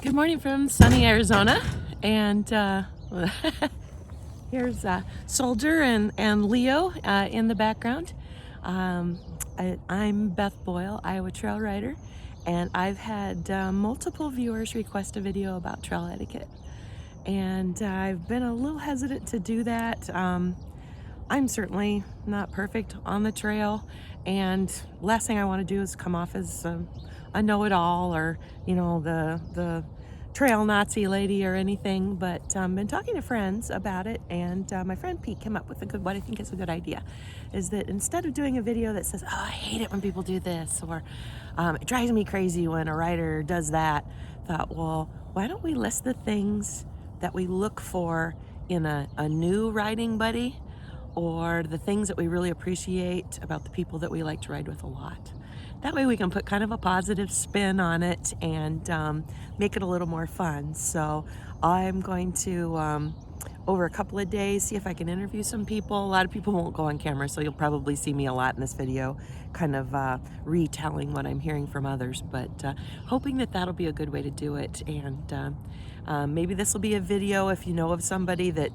Good morning from sunny Arizona, and here's Soldier and Leo in the background. I'm Beth Boyle, Iowa Trail Rider, and I've had multiple viewers request a video about trail etiquette, and I've been a little hesitant to do that. I'm certainly not perfect on the trail, and last thing I want to do is come off as a know-it-all, or the trail Nazi lady or anything. But been talking to friends about it, and my friend Pete came up with what I think is a good idea, is that instead of doing a video that says, "Oh, I hate it when people do this," or "It drives me crazy when a rider does that," thought, well, why don't we list the things that we look for in a new riding buddy, or the things that we really appreciate about the people that we like to ride with a lot. That way we can put kind of a positive spin on it and make it a little more fun. So I'm going to, over a couple of days, see if I can interview some people. A lot of people won't go on camera, so you'll probably see me a lot in this video, kind of retelling what I'm hearing from others, but hoping that that'll be a good way to do it. And maybe this will be a video if you know of somebody that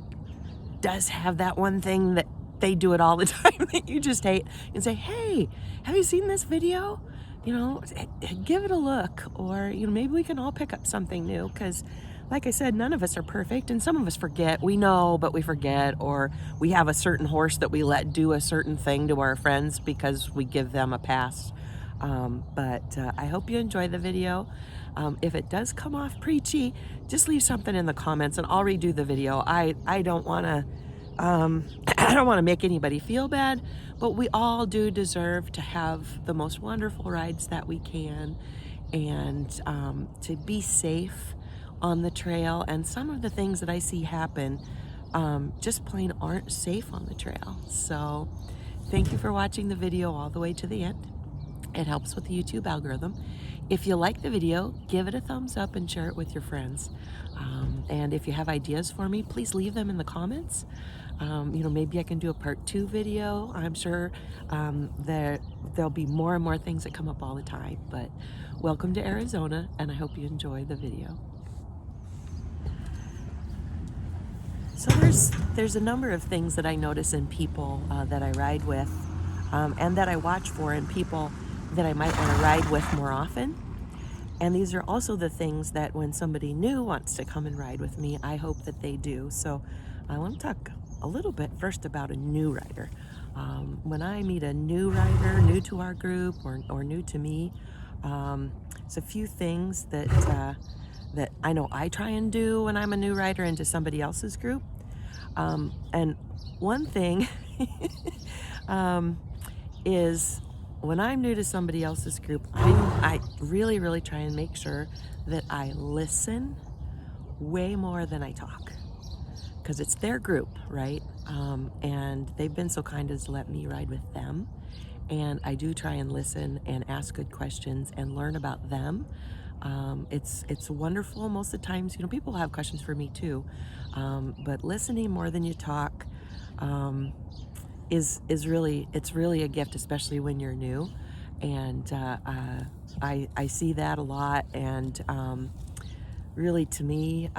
does have that one thing that they do it all the time that you just hate, and say, "Hey, have you seen this video? Give it a look." Or maybe we can all pick up something new, because like I said, none of us are perfect, and some of us forget. We know, but we forget, or we have a certain horse that we let do a certain thing to our friends because we give them a pass. But I hope you enjoy the video. If it does come off preachy, just leave something in the comments and I'll redo the video. I don't want to I don't want to make anybody feel bad, but we all do deserve to have the most wonderful rides that we can, and to be safe on the trail. And some of the things that I see happen just plain aren't safe on the trail. So thank you for watching the video all the way to the end. It helps with the YouTube algorithm. If you like the video, give it a thumbs up and share it with your friends. And if you have ideas for me, please leave them in the comments. Maybe I can do a part 2 video. I'm sure there'll be more and more things that come up all the time. But welcome to Arizona, and I hope you enjoy the video. So there's a number of things that I notice in people that I ride with, and that I watch for in people that I might want to ride with more often. And these are also the things that when somebody new wants to come and ride with me, I hope that they do. So I want to talk a little bit first about a new rider. When I meet a new rider, new to our group, or new to me, it's a few things that I know I try and do when I'm a new rider into somebody else's group. And one thing is, when I'm new to somebody else's group, I really, really try and make sure that I listen way more than I talk, because it's their group, right? And they've been so kind as to let me ride with them. And I do try and listen and ask good questions and learn about them. It's wonderful. Most of the times, people have questions for me too. But listening more than you talk is really a gift, especially when you're new. And I see that a lot. And really, to me,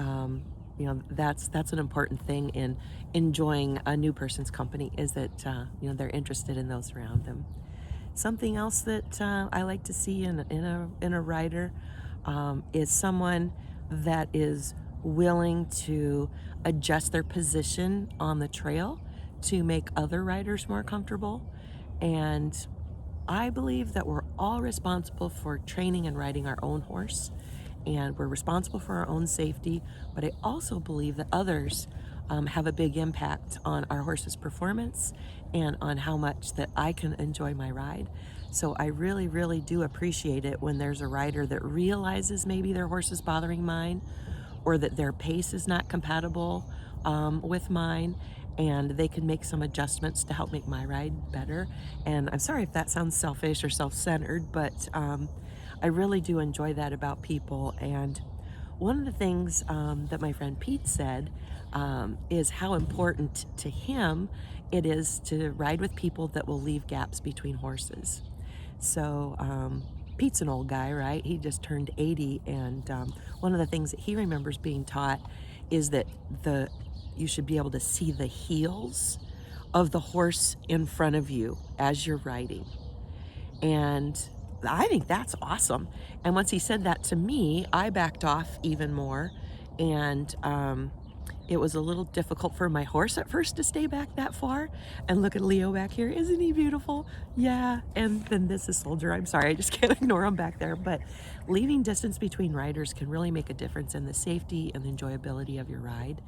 that's an important thing in enjoying a new person's company, is that they're interested in those around them. Something else that I like to see in a rider is someone that is willing to adjust their position on the trail to make other riders more comfortable. And I believe that we're all responsible for training and riding our own horse, and we're responsible for our own safety. But I also believe that others have a big impact on our horse's performance and on how much that I can enjoy my ride. So I really, really do appreciate it when there's a rider that realizes maybe their horse is bothering mine, or that their pace is not compatible with mine, and they can make some adjustments to help make my ride better. And I'm sorry if that sounds selfish or self-centered, but I really do enjoy that about people. And one of the things that my friend Pete said is how important to him it is to ride with people that will leave gaps between horses. So Pete's an old guy, right? He just turned 80, and one of the things that he remembers being taught is that you should be able to see the heels of the horse in front of you as you're riding. And I think that's awesome. And once he said that to me, I backed off even more. And it was a little difficult for my horse at first to stay back that far. And look at Leo back here. Isn't he beautiful? Yeah. And then this is Soldier. I'm sorry, I just can't ignore him back there. But leaving distance between riders can really make a difference in the safety and the enjoyability of your ride.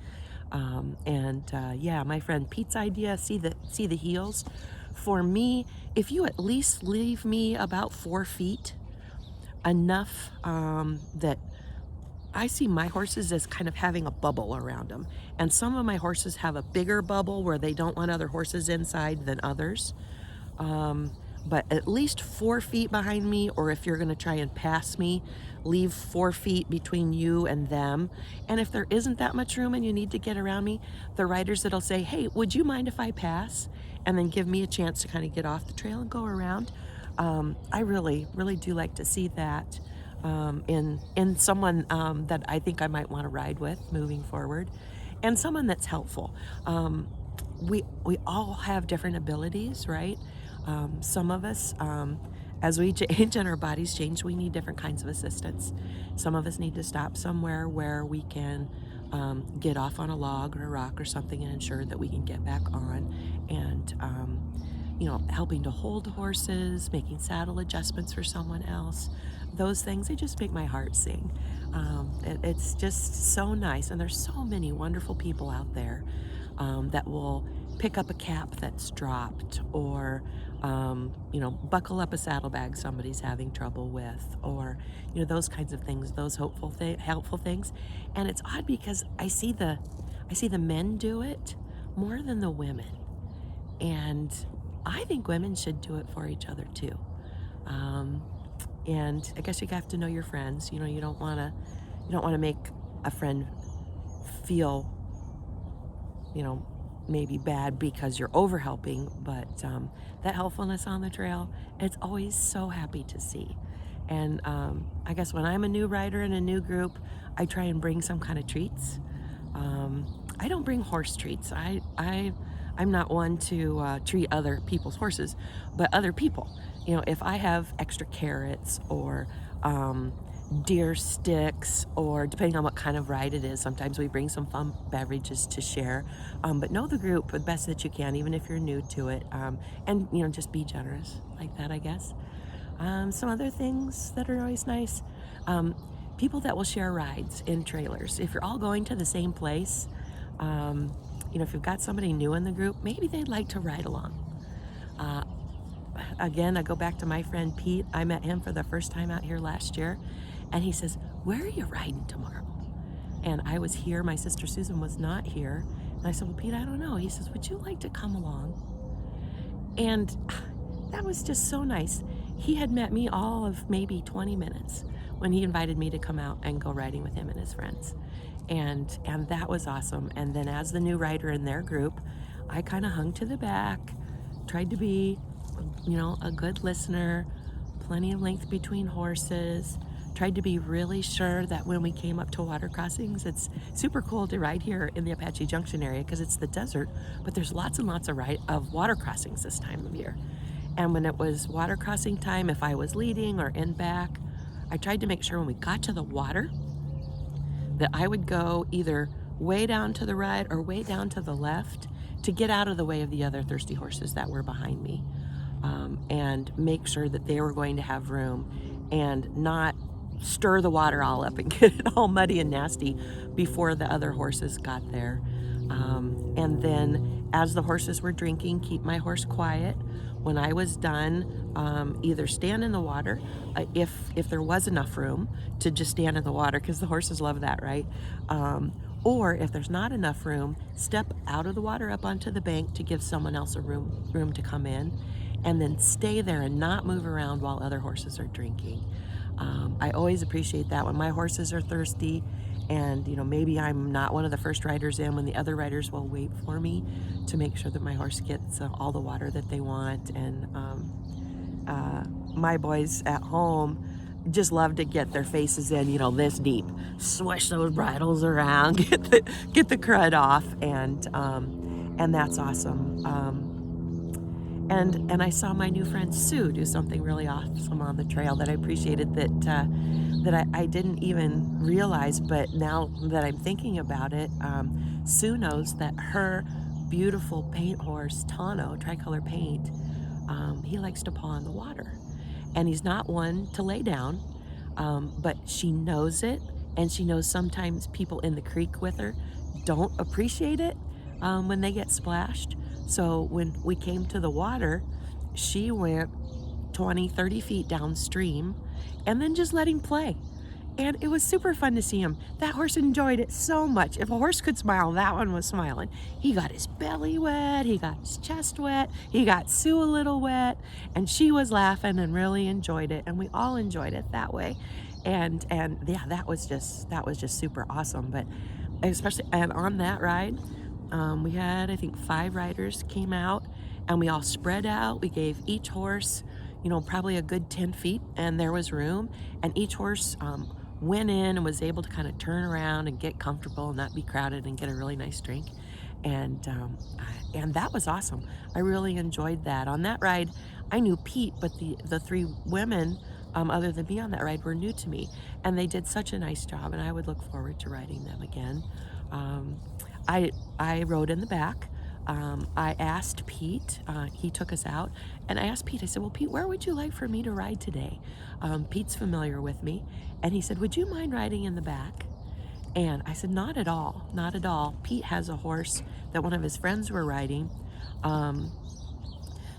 Yeah, my friend Pete's idea, see the heels. For me, if you at least leave me about 4 feet, enough that I see my horses as kind of having a bubble around them. And some of my horses have a bigger bubble where they don't want other horses inside than others. But at least 4 feet behind me, or if you're gonna try and pass me, leave 4 feet between you and them. And if there isn't that much room and you need to get around me, the riders that'll say, hey, would you mind if I pass? And then give me a chance to kind of get off the trail and go around. I really, really do like to see that in someone that I think I might want to ride with moving forward, and someone that's helpful. We all have different abilities, right? Some of us, as we age and our bodies change, we need different kinds of assistance. Some of us need to stop somewhere where we can get off on a log or a rock or something and ensure that we can get back on. And helping to hold horses, making saddle adjustments for someone else, those things, they just make my heart sing. It's just so nice, and there's so many wonderful people out there that will pick up a cap that's dropped, or buckle up a saddlebag somebody's having trouble with, or those kinds of things, those helpful things. And it's odd because I see the men do it more than the women, and I think women should do it for each other too. And I guess you have to know your friends. You don't want to make a friend feel maybe bad because you're over helping, but that helpfulness on the trail, it's always so happy to see. And I guess when I'm a new rider in a new group, I try and bring some kind of treats. I don't bring horse treats. I'm not one to treat other people's horses, but other people. If I have extra carrots or deer sticks, or depending on what kind of ride it is, sometimes we bring some fun beverages to share. But know the group the best that you can, even if you're new to it. And just be generous like that, I guess. Some other things that are always nice. People that will share rides in trailers. If you're all going to the same place, if you've got somebody new in the group, maybe they'd like to ride along. Again, I go back to my friend Pete. I met him for the first time out here last year, and he says, where are you riding tomorrow? And I was here, my sister Susan was not here. And I said, well, Pete, I don't know. He says, would you like to come along? And that was just so nice. He had met me all of maybe 20 minutes when he invited me to come out and go riding with him and his friends. And that was awesome. And then as the new rider in their group, I kind of hung to the back, tried to be, a good listener, plenty of length between horses, tried to be really sure that when we came up to water crossings, it's super cool to ride here in the Apache Junction area because it's the desert, but there's lots and lots of water crossings this time of year. And when it was water crossing time, if I was leading or in back, I tried to make sure when we got to the water that I would go either way down to the right or way down to the left to get out of the way of the other thirsty horses that were behind me, and make sure that they were going to have room and not stir the water all up and get it all muddy and nasty before the other horses got there. And then as the horses were drinking, keep my horse quiet. When I was done, either stand in the water, if there was enough room to just stand in the water, because the horses love that, right? Or if there's not enough room, step out of the water up onto the bank to give someone else a room to come in, and then stay there and not move around while other horses are drinking. I always appreciate that when my horses are thirsty, and maybe I'm not one of the first riders in, when the other riders will wait for me to make sure that my horse gets all the water that they want. And my boys at home just love to get their faces in, this deep, swish those bridles around, get the crud off, and that's awesome. And I saw my new friend Sue do something really awesome on the trail that I appreciated, that I didn't even realize, but now that I'm thinking about it, Sue knows that her beautiful paint horse, Tano, tricolor paint, he likes to paw in the water. And he's not one to lay down, but she knows it, and she knows sometimes people in the creek with her don't appreciate it when they get splashed. So when we came to the water, she went 20, 30 feet downstream and then just let him play. And it was super fun to see him. That horse enjoyed it so much. If a horse could smile, that one was smiling. He got his belly wet, he got his chest wet, he got Sue a little wet, and she was laughing and really enjoyed it, and we all enjoyed it that way. And yeah, that was just super awesome. But especially, and on that ride, we had, I think, 5 riders came out, and we all spread out. We gave each horse, probably a good 10 feet, and there was room, and each horse went in and was able to kind of turn around and get comfortable and not be crowded and get a really nice drink. And that was awesome. I really enjoyed that. On that ride, I knew Pete, but the 3 women, other than me on that ride, were new to me, and they did such a nice job, and I would look forward to riding them again. I rode in the back. I asked Pete, he took us out, and I asked Pete, I said, well, Pete, where would you like for me to ride today? Pete's familiar with me, and he said, would you mind riding in the back? And I said, not at all, not at all. Pete has a horse that one of his friends were riding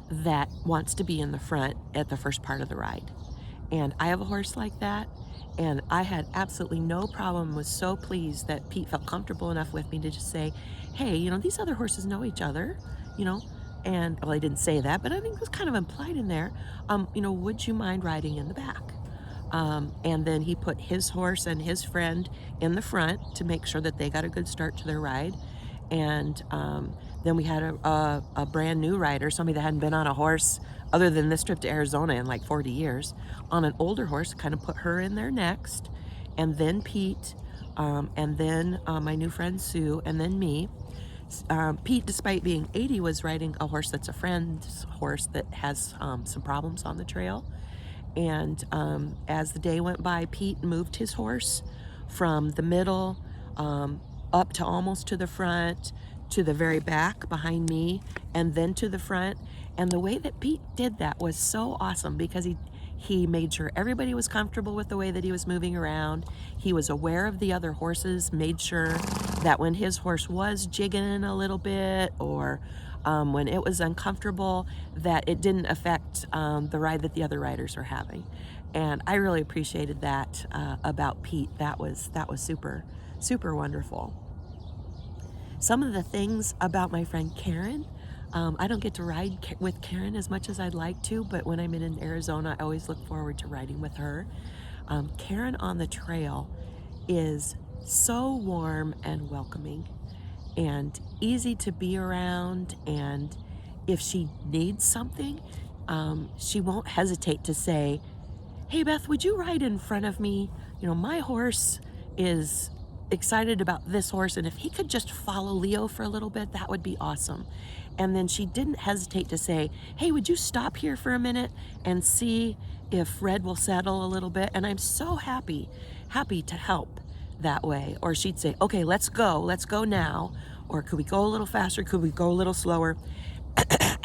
that wants to be in the front at the first part of the ride. And I have a horse like that, and I had absolutely no problem, was so pleased that Pete felt comfortable enough with me to just say, hey, these other horses know each other, and, well, I didn't say that, but I think it was kind of implied in there, would you mind riding in the back? And then he put his horse and his friend in the front to make sure that they got a good start to their ride. And then we had a brand new rider, somebody that hadn't been on a horse other than this trip to Arizona in like 40 years, on an older horse, kind of put her in there next, and then Pete, and then my new friend Sue, and then me. Pete, despite being 80, was riding a horse that's a friend's horse that has some problems on the trail. And as the day went by, Pete moved his horse from the middle up to almost to the front, to the very back behind me, and then to the front. And the way that Pete did that was so awesome, because he made sure everybody was comfortable with the way that he was moving around. He was aware of the other horses, made sure that when his horse was jigging a little bit, or when it was uncomfortable, that it didn't affect the ride that the other riders were having. And I really appreciated that about Pete. That was super, super wonderful. Some of the things about my friend Karen, I don't get to ride with Karen as much as I'd like to, but when I'm in Arizona, I always look forward to riding with her. Karen on the trail is so warm and welcoming and easy to be around, and if she needs something, she won't hesitate to say, hey Beth, would you ride in front of me? My horse is excited about this horse, and if he could just follow Leo for a little bit, that would be awesome. And then she didn't hesitate to say, hey, would you stop here for a minute and see if Red will settle a little bit? And I'm so happy to help that way. Or she'd say, okay, let's go now. Or could we go a little faster? Could we go a little slower?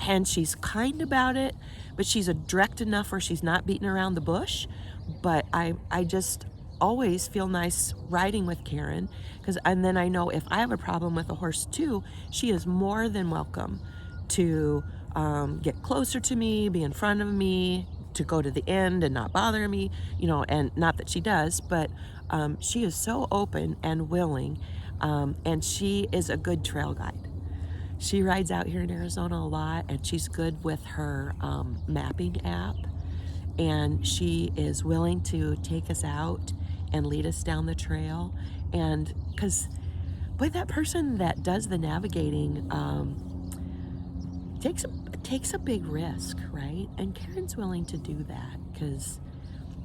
And she's kind about it, but she's direct enough where she's not beating around the bush. But I just always feel nice riding with Karen, and then I know if I have a problem with a horse too, she is more than welcome to get closer to me, be in front of me, to go to the end and not bother me, and not that she does, but she is so open and willing, and she is a good trail guide. She rides out here in Arizona a lot, and she's good with her mapping app, and she is willing to take us out and lead us down the trail. And because, boy, that person that does the navigating takes a big risk, right? And Karen's willing to do that. because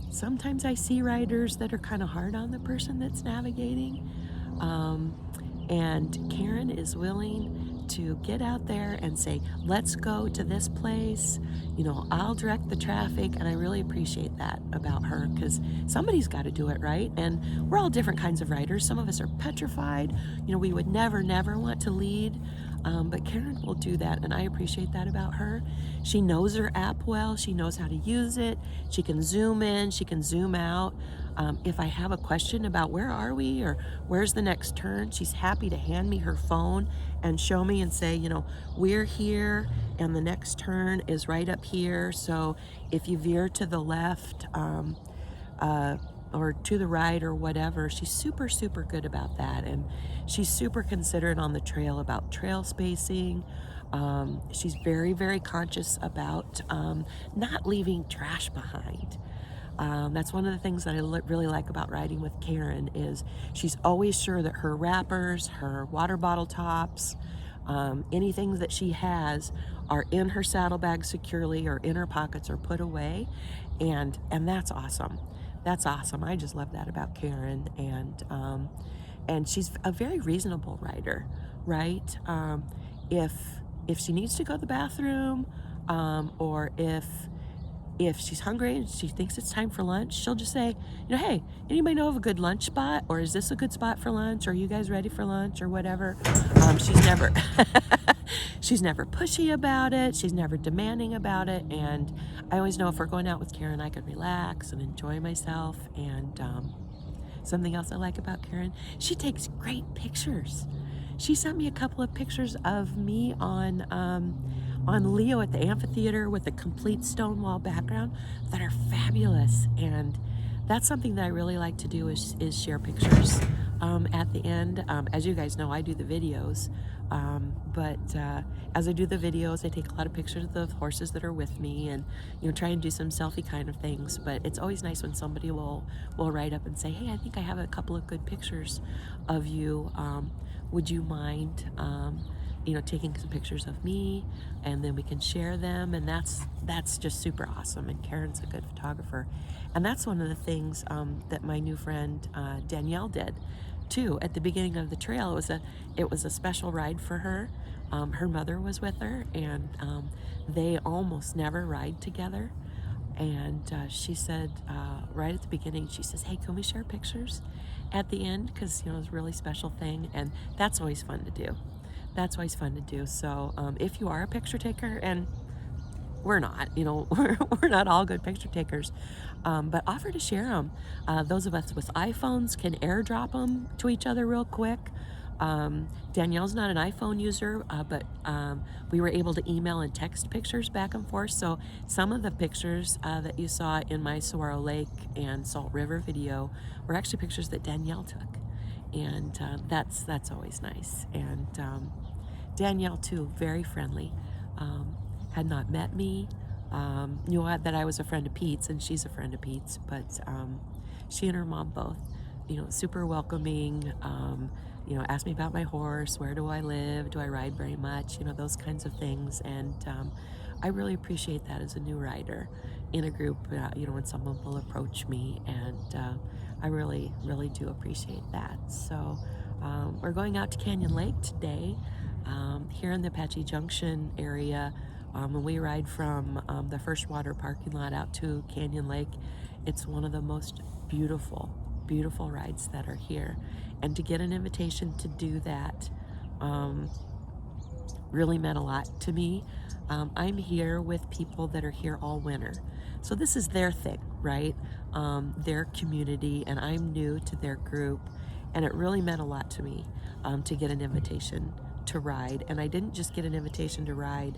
sometimes I see riders that are kind of hard on the person that's navigating. And Karen is willing to get out there and say, let's go to this place. You know, I'll direct the traffic. And I really appreciate that about her, because somebody's got to do it, right? And we're all different kinds of riders. Some of us are petrified. You know, we would never want to lead. But Karen will do that, and I appreciate that about her. She knows her app well. She knows how to use it. She can zoom in, she can zoom out. If I have a question about where are we or where's the next turn, she's happy to hand me her phone and show me and say, you know, we're here and the next turn is right up here. So if you veer to the left, or to the right or whatever, she's super good about that. And she's super considerate on the trail about trail spacing. She's very conscious about not leaving trash behind. That's one of the things that I really like about riding with Karen, is she's always sure that her wrappers, her water bottle tops, anything that she has are in her saddlebag securely or in her pockets or put away. And that's awesome. That's awesome. I just love that about Karen. And she's a very reasonable rider, right? If she needs to go to the bathroom, or if she's hungry and she thinks it's time for lunch, she'll just say, you know, hey, anybody know of a good lunch spot? Or is this a good spot for lunch? Are you guys ready for lunch or whatever? She's never she's never pushy about it. She's never demanding about it. And I always know if we're going out with Karen, I can relax and enjoy myself. And something else I like about Karen, she takes great pictures. She sent me a couple of pictures of me on Leo at the amphitheater with a complete stone wall background that are fabulous. And that's something that I really like to do, is share pictures at the end. As you guys know, I do the videos, but as I do the videos, I take a lot of pictures of the horses that are with me, and you know, try and do some selfie kind of things. But it's always nice when somebody will write up and say, hey, I think I have a couple of good pictures of you. Would you mind you know, taking some pictures of me, and then we can share them. And that's just super awesome. And Karen's a good photographer, and that's one of the things that my new friend Danielle did too. At the beginning of the trail, it was a special ride for her. Her mother was with her, and they almost never ride together. And she said right at the beginning, she says, hey, can we share pictures at the end? Because, you know, it's a really special thing, and that's always fun to do. That's always fun to do. So if you are a picture taker, and we're not, you know, we're not all good picture takers, but offer to share them. Those of us with iPhones can airdrop them to each other real quick. Danielle's not an iPhone user, but we were able to email and text pictures back and forth. So some of the pictures that you saw in my Saguaro Lake and Salt River video were actually pictures that Danielle took. And that's always nice. And Danielle too, very friendly. Had not met me, knew that I was a friend of Pete's, and she's a friend of Pete's, but she and her mom both, you know, super welcoming. You know, asked me about my horse, where do I live, do I ride very much, you know, those kinds of things. And I really appreciate that as a new rider in a group, you know, when someone will approach me, and I really do appreciate that. So we're going out to Canyon Lake today, here in the Apache Junction area. And we ride from the First Water parking lot out to Canyon Lake. It's one of the most beautiful rides that are here. And to get an invitation to do that really meant a lot to me. I'm here with people that are here all winter. So this is their thing, right? Their community, and I'm new to their group. And it really meant a lot to me to get an invitation to ride. And I didn't just get an invitation to ride,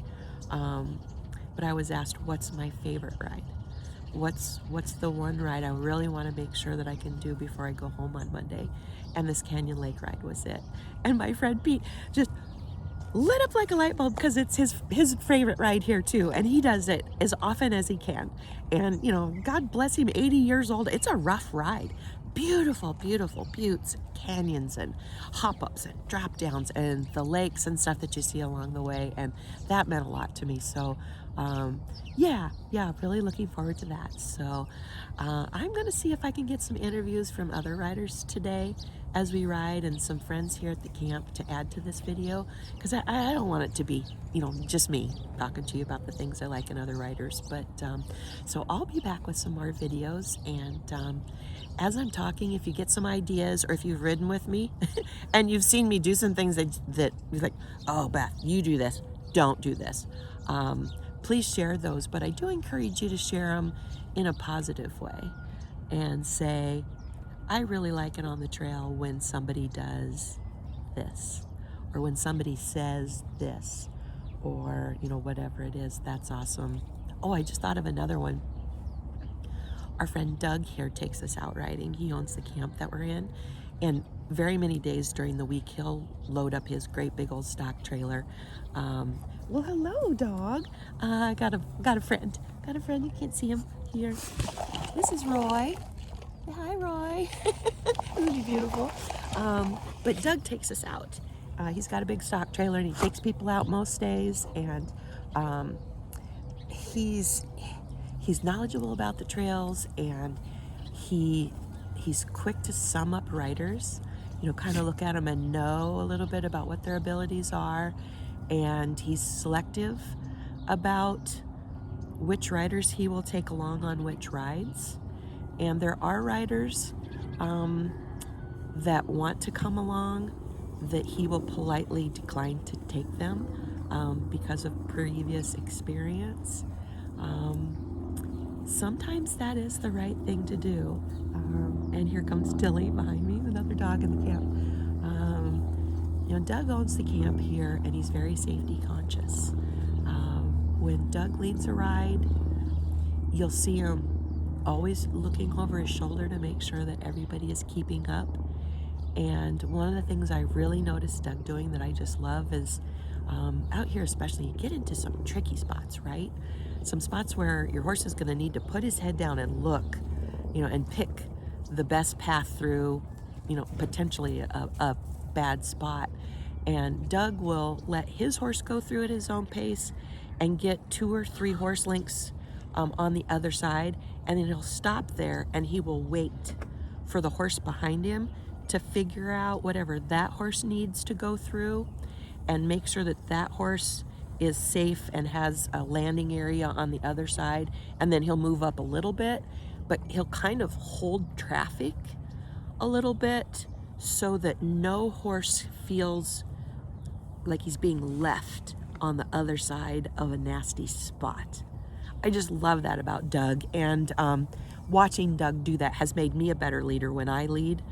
but I was asked, what's my favorite ride? What's the one ride I really want to make sure that I can do before I go home on Monday? And this Canyon Lake ride was it. And my friend Pete just lit up like a light bulb, because it's his favorite ride here too, and he does it as often as he can. And you know, God bless him, 80 years old. It's a rough ride. Beautiful buttes, canyons, and hop-ups and drop-downs, and the lakes and stuff that you see along the way, and that meant a lot to me. So Yeah, really looking forward to that. So I'm going to see if I can get some interviews from other riders today as we ride, and some friends here at the camp to add to this video, because I don't want it to be, just me talking to you about the things I like in other riders. But so I'll be back with some more videos, and as I'm talking, if you get some ideas, or if you've ridden with me and you've seen me do some things that you're like, oh, Beth, you do this, don't do this. Please share those, but I do encourage you to share them in a positive way and say, I really like it on the trail when somebody does this, or when somebody says this, or whatever it is. That's awesome. Oh, I just thought of another one. Our friend Doug here takes us out riding. He owns the camp that we're in, and very many days during the week he'll load up his great big old stock trailer. Well, hello, dog. Got a friend. Got a friend. You can't see him here. This is Roy. Hi, Roy. Isn't he beautiful? But Doug takes us out. He's got a big stock trailer, and he takes people out most days, and he's knowledgeable about the trails, and he's quick to sum up riders, kind of look at them and know a little bit about what their abilities are, and he's selective about which riders he will take along on which rides. And there are riders that want to come along that he will politely decline to take them because of previous experience. Sometimes that is the right thing to do. And here comes Tilly behind me, another dog in the camp. Doug owns the camp here, and he's very safety conscious. When Doug leads a ride, you'll see him always looking over his shoulder to make sure that everybody is keeping up. And one of the things I really noticed Doug doing that I just love is out here especially, you get into some tricky spots, right? Some spots where your horse is going to need to put his head down and look, and pick the best path through, potentially a bad spot. And Doug will let his horse go through at his own pace and get 2 or 3 horse lengths on the other side, and then he'll stop there and he will wait for the horse behind him to figure out whatever that horse needs to go through, and make sure that that horse is safe and has a landing area on the other side. And then he'll move up a little bit, but he'll kind of hold traffic a little bit so that no horse feels like he's being left on the other side of a nasty spot. I just love that about Doug, and watching Doug do that has made me a better leader when I lead,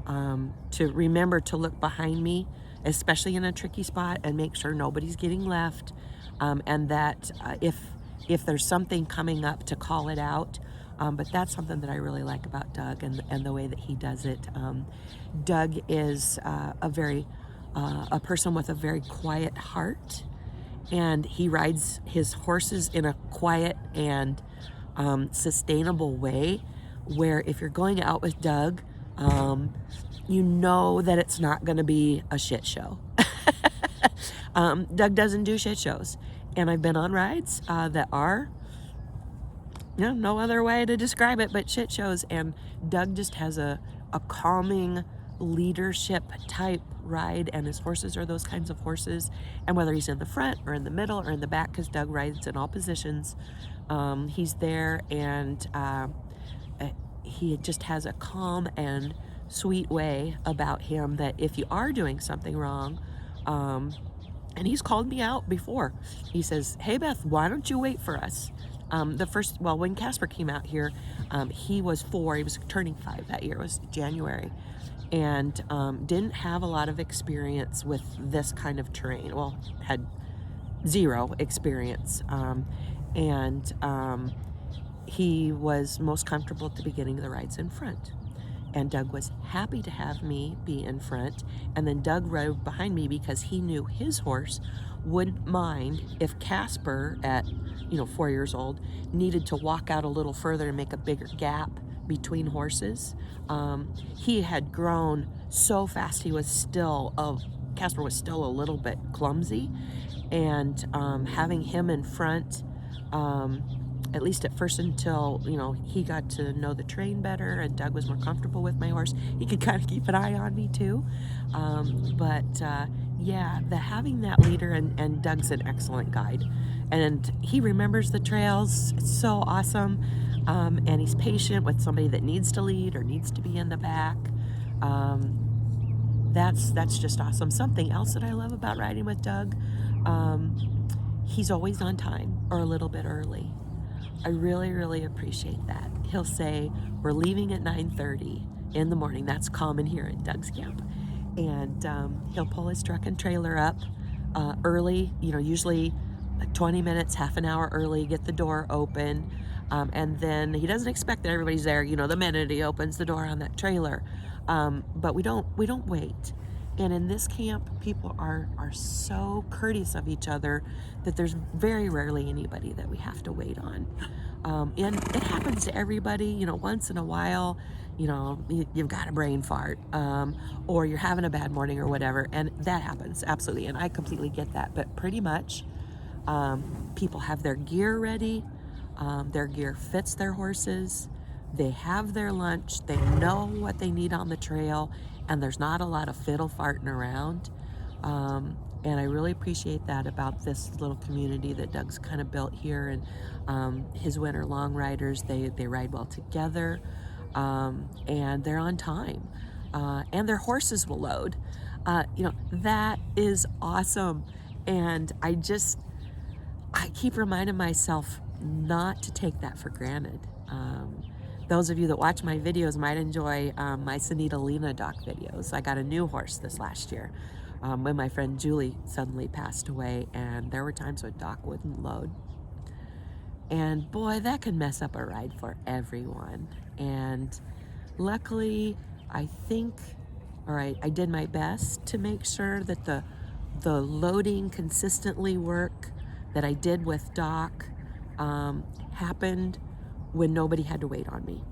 to remember to look behind me, especially in a tricky spot, and make sure nobody's getting left, and that if there's something coming up, to call it out. But that's something that I really like about Doug, and the way that he does it. Doug is a person with a very quiet heart, and he rides his horses in a quiet and sustainable way, where if you're going out with Doug, you know that it's not going to be a shit show. Doug doesn't do shit shows, and I've been on rides that are, no other way to describe it but shit shows, and Doug just has a calming leadership type ride, and his horses are those kinds of horses. And whether he's in the front or in the middle or in the back, because Doug rides in all positions, he's there, and he just has a calm and sweet way about him that if you are doing something wrong, and he's called me out before, he says, hey Beth, why don't you wait for us? When Casper came out here, he was 4, he was turning 5 that year, it was January, and didn't have a lot of experience with this kind of terrain. Well, had 0 experience, and he was most comfortable at the beginning of the rides in front, and Doug was happy to have me be in front, and then Doug rode behind me because he knew his horse wouldn't mind if Casper at 4 years old needed to walk out a little further and make a bigger gap between horses. He had grown so fast, Casper was still a little bit clumsy, and having him in front At least at first, until, you know, he got to know the train better and Doug was more comfortable with my horse. He could kind of keep an eye on me too. Yeah, having that leader, and Doug's an excellent guide. And he remembers the trails. It's so awesome. And he's patient with somebody that needs to lead or needs to be in the back. That's just awesome. Something else that I love about riding with Doug, he's always on time or a little bit early. I really, really appreciate that. He'll say, we're leaving at 9:30 in the morning. That's common here at Doug's camp. And he'll pull his truck and trailer up early, you know, usually 20 minutes, half an hour early, get the door open. And then he doesn't expect that everybody's there, you know, the minute he opens the door on that trailer. But we don't wait. And in this camp, people are so courteous of each other that there's very rarely anybody that we have to wait on. And it happens to everybody, you know, once in a while, you know, you've got a brain fart, or you're having a bad morning or whatever, and that happens, absolutely. And I completely get that, but pretty much people have their gear ready. Their gear fits their horses. They have their lunch. They know what they need on the trail, and there's not a lot of fiddle farting around. And I really appreciate that about this little community that Doug's kind of built here. And his winter long riders, they ride well together, and they're on time, and their horses will load. You know, that is awesome. And I keep reminding myself not to take that for granted. Those of you that watch my videos might enjoy my Sunita Lena Doc videos. I got a new horse this last year when my friend Julie suddenly passed away, and there were times when Doc wouldn't load. And boy, that can mess up a ride for everyone. And luckily, I did my best to make sure that the loading consistently work that I did with Doc happened when nobody had to wait on me.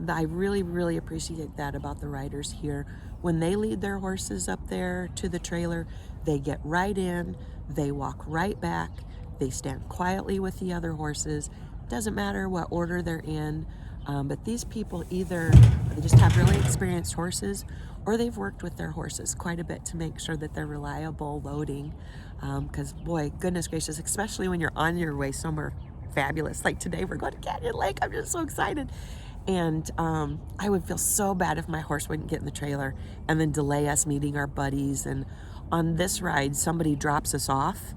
I really, really appreciate that about the riders here. When they lead their horses up there to the trailer, they get right in, they walk right back, they stand quietly with the other horses. Doesn't matter what order they're in, but these people either they just have really experienced horses, or they've worked with their horses quite a bit to make sure that they're reliable loading. Because boy, goodness gracious, especially when you're on your way somewhere fabulous, like today we're going to Canyon Lake. I'm just so excited. And I would feel so bad if my horse wouldn't get in the trailer and then delay us meeting our buddies. And on this ride, somebody drops us off,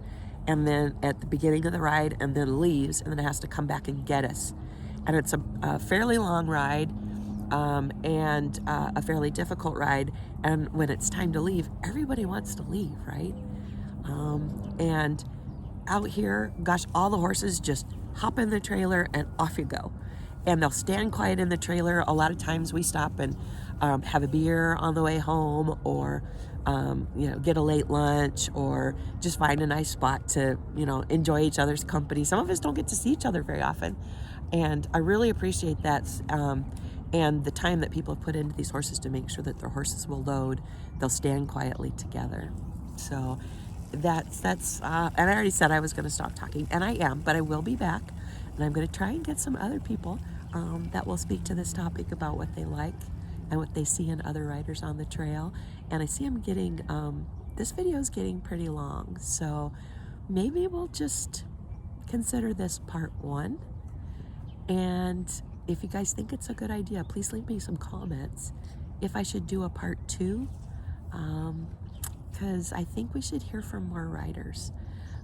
and then at the beginning of the ride, and then leaves, and then has to come back and get us. And it's a fairly long ride, and a fairly difficult ride. And when it's time to leave, everybody wants to leave, right? And out here, gosh, all the horses just hop in the trailer and off you go. And they'll stand quiet in the trailer. A lot of times we stop and have a beer on the way home, or you know, get a late lunch, or just find a nice spot to, you know, enjoy each other's company. Some of us don't get to see each other very often, and I really appreciate that. And the time that people have put into these horses to make sure that their horses will load, they'll stand quietly together. So that's and I already said I was going to stop talking, and I am, but I will be back, and I'm going to try and get some other people that will speak to this topic about what they like and what they see in other riders on the trail. And I see I'm getting this video is getting pretty long, so maybe we'll just consider this part 1. And if you guys think it's a good idea, please leave me some comments if I should do a part 2, because I think we should hear from more riders.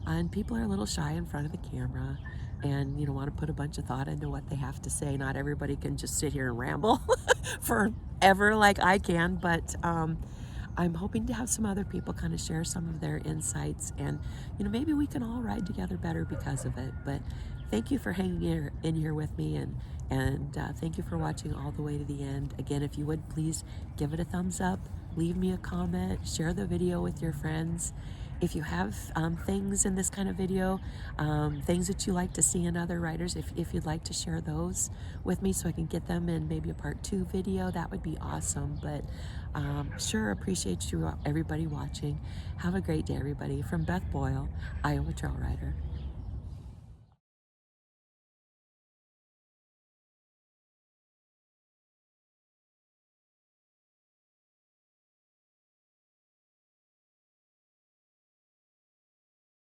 And people are a little shy in front of the camera, and you know, want to put a bunch of thought into what they have to say. Not everybody can just sit here and ramble forever like I can, but I'm hoping to have some other people kind of share some of their insights, and you know, maybe we can all ride together better because of it. But thank you for hanging in here with me, and thank you for watching all the way to the end. Again, if you would please give it a thumbs up, leave me a comment, share the video with your friends, If you have things in this kind of video, things that you like to see in other riders, if you'd like to share those with me so I can get them in maybe a part 2 video, that would be awesome. But sure appreciate you, everybody watching. Have a great day, everybody. From Beth Boyle, Iowa Trail Rider.